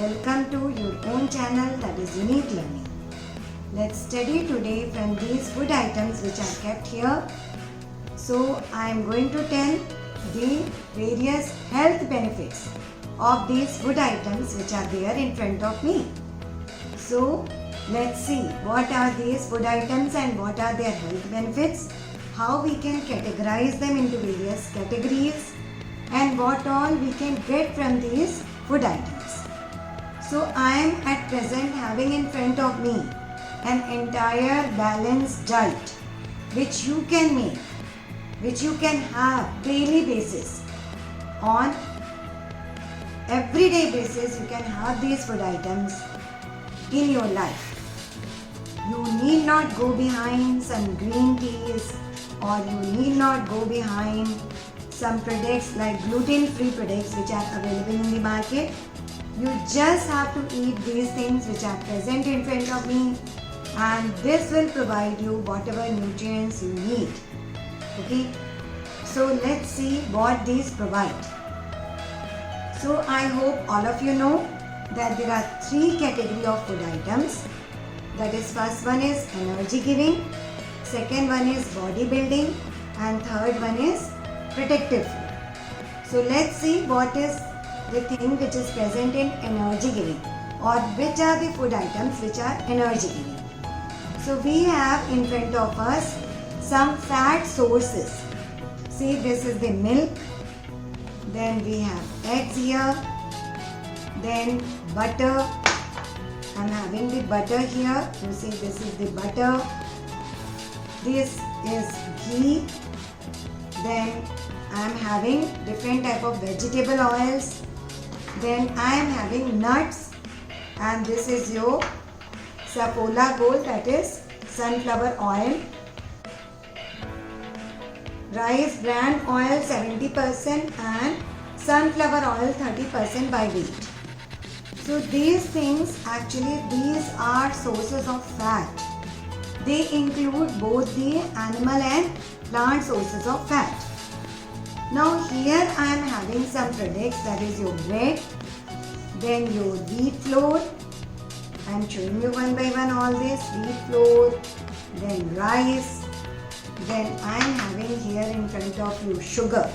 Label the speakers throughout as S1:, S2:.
S1: Welcome to your own channel, that is Unique Learning. Let's study today from these food items which are kept here. So I am going to tell the various health benefits of these food items which are there in front of me. So let's see what are these food items and what are their health benefits, how we can categorize them into various categories, and what all we can get from these food items. So I am at present having in front of me an entire balanced diet which you can make, which you can have daily basis. On everyday basis you can have these food items in your life. You need not go behind some green teas, or you need not go behind some products like gluten-free products which are available in the market. You just have to eat these things which are present in front of me, and this will provide you whatever nutrients you need. Okay, so let's see what these provide. So I hope all of you know that there are three categories of food items. That is, first one is energy giving, second one is body building, and third one is protective food. So let's see what is the thing which is present in energy giving, or which are the food items which are energy giving. So we have in front of us some fat sources. See, this is the milk, then we have eggs here, then butter. I'm having the butter here. You see, this is the butter. This is ghee. Then I am having different type of vegetable oils. Then I am having nuts, and this is your Saffola Gold, that is sunflower oil. Rice bran oil 70% and sunflower oil 30% by weight. So these things, actually these are sources of fat. They include both the animal and plant sources of fat. Now here I am having some products, that is your bread, then your wheat flour. I am showing you one by one all this: wheat flour, then rice, then I am having here in front of you sugar.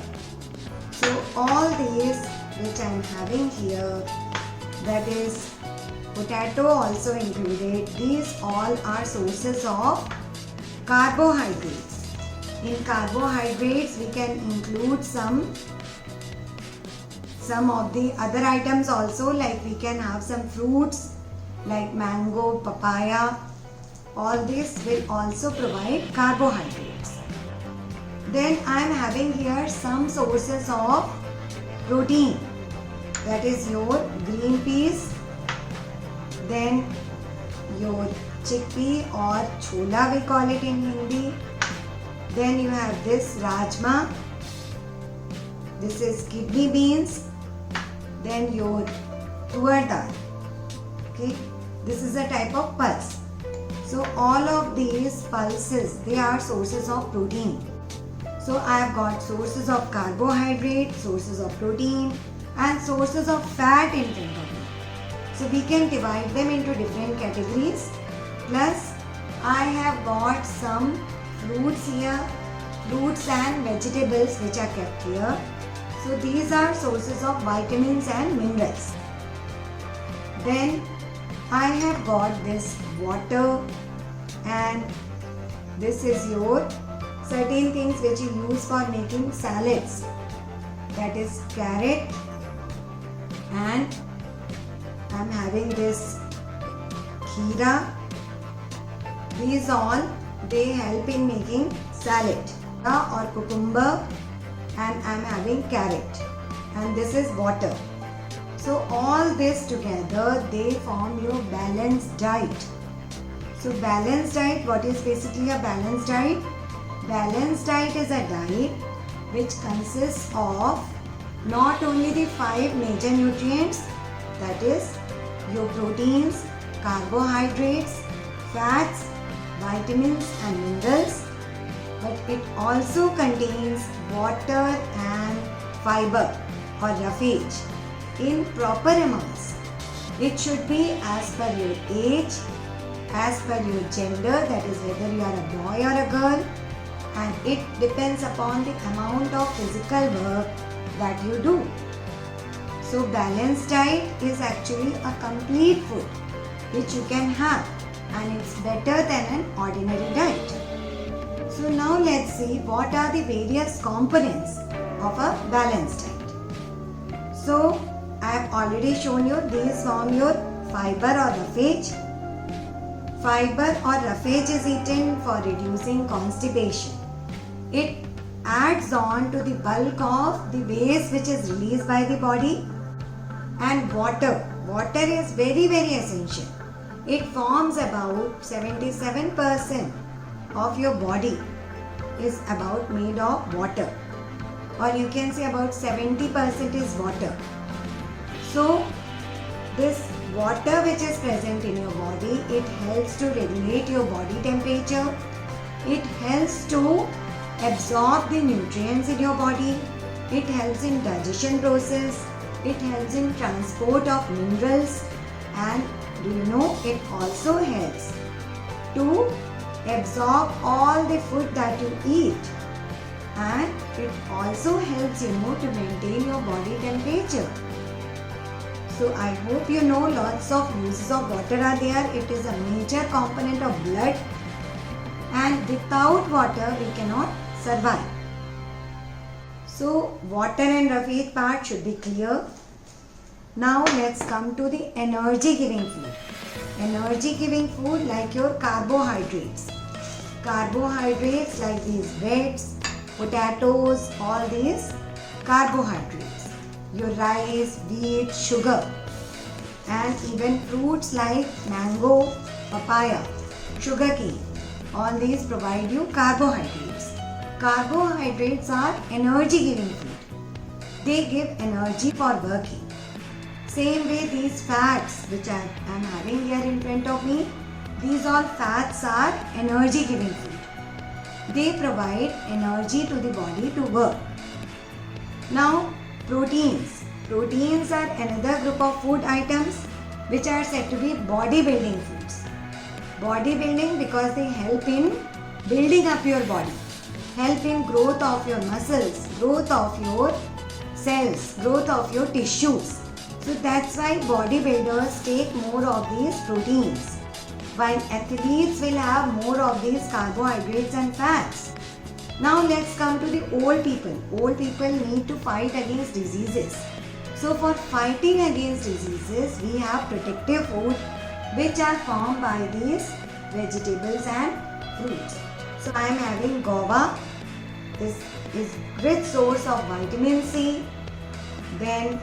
S1: So all these which I am having here, that is potato also included, these all are sources of carbohydrates. In carbohydrates we can include some of the other items also, like we can have some fruits like mango, papaya. All this will also provide carbohydrates. Then I am having here some sources of protein, that is your green peas, then your chickpea or chola we call it in Hindi. Then you have this rajma, this is kidney beans, then your tuar dal. Okay, this is a type of pulse. So all of these pulses, they are sources of protein. So I have got sources of carbohydrate, sources of protein, and sources of fat in front of me. So we can divide them into different categories. Plus I have got some fruits here, fruits and vegetables which are kept here. So these are sources of vitamins and minerals. Then I have got this water, and this is your certain things which you use for making salads, that is carrot, and I am having this kheera. These all, they help in making salad, or cucumber, and I am having carrot, and this is water. So all this together, they form your balanced diet. So balanced diet, what is basically a balanced diet? Balanced diet is a diet which consists of not only the 5 major nutrients, that is your proteins, carbohydrates, fats, vitamins and minerals, but it also contains water and fiber or roughage in proper amounts. It should be as per your age, as per your gender, that is whether you are a boy or a girl, and it depends upon the amount of physical work that you do. So balanced diet is actually a complete food which you can have, and it's better than an ordinary diet. So now let's see what are the various components of a balanced diet. So I have already shown you these form your fiber or roughage. Fiber or roughage is eaten for reducing constipation. It adds on to the bulk of the waste which is released by the body. And water. Water is very essential. It forms about 77% of your body is about made of water, or you can say about 70% is water. So this water which is present in your body, it helps to regulate your body temperature. It helps to absorb the nutrients in your body. It helps in digestion process. It helps in transport of minerals, and do you know it also helps to absorb all the food that you eat, and it also helps to maintain your body temperature. So I hope you know lots of uses of water are there. It is a major component of blood, and without water we cannot survive. So water and roughage part should be clear. Now let's come to the energy giving food. Energy giving food like your carbohydrates. Carbohydrates like these breads, potatoes, all these carbohydrates. Your rice, wheat, sugar, and even fruits like mango, papaya, sugarcane. All these provide you carbohydrates. Carbohydrates are energy giving food. They give energy for working. Same way these fats which I am having here in front of me, these all fats are energy giving food. They provide energy to the body to work. Now proteins. Proteins are another group of food items which are said to be bodybuilding foods. Bodybuilding because they help in building up your body, help in growth of your muscles, growth of your cells, growth of your tissues. So that's why bodybuilders take more of these proteins, while athletes will have more of these carbohydrates and fats. Now let's come to the old people. Old people need to fight against diseases. So for fighting against diseases, we have protective food which are formed by these vegetables and fruits. So I am having guava. This is rich source of vitamin C. Then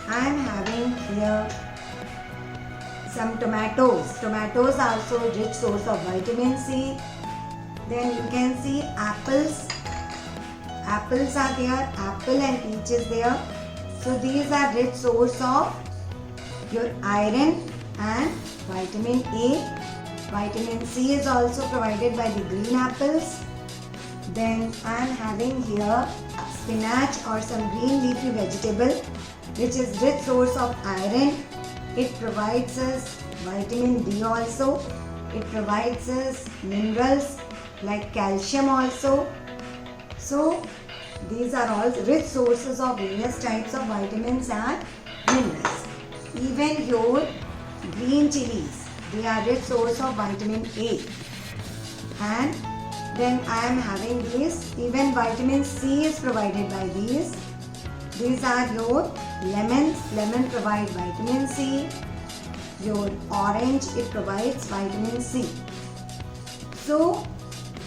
S1: I am having here some tomatoes. Tomatoes are also rich source of vitamin C. Then you can see apples. Apples are there. Apple and peach is there. So these are rich source of your iron and vitamin A. Vitamin C is also provided by the green apples. Then I am having here spinach or some green leafy vegetable which is rich source of iron. It provides us vitamin D also. It provides us minerals like calcium also. So these are all rich sources of various types of vitamins and minerals. Even your green chilies, they are rich source of vitamin A. And then I am having this, even vitamin C is provided by these. These are your lemons. Lemon provide vitamin C. Your orange, it provides vitamin C. So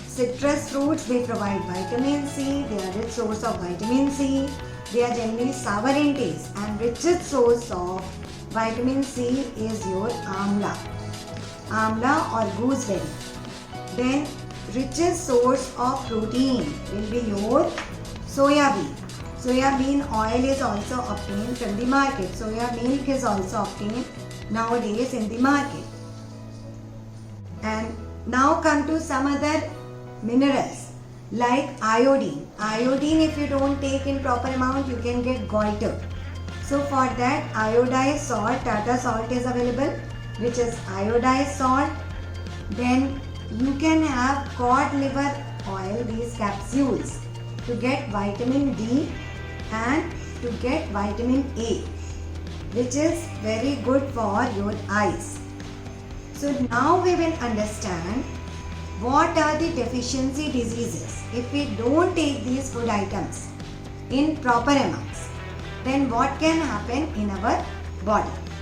S1: citrus fruits, they provide vitamin C. They are rich source of vitamin C. They are generally sour in taste, and richest source of vitamin C is your amla. Amla or gooseberry. Then richest source of protein will be your soya bean. Soya bean oil is also obtained from the market. Soya milk is also obtained nowadays in the market. And now come to some other minerals like iodine. Iodine, if you don't take in proper amount, you can get goiter. So for that iodized salt, Tata salt is available, which is iodized salt. Then you can have cod liver oil, these capsules, to get vitamin D and to get vitamin A, which is very good for your eyes. So now we will understand what are the deficiency diseases. If we don't take these food items in proper amounts, then what can happen in our body.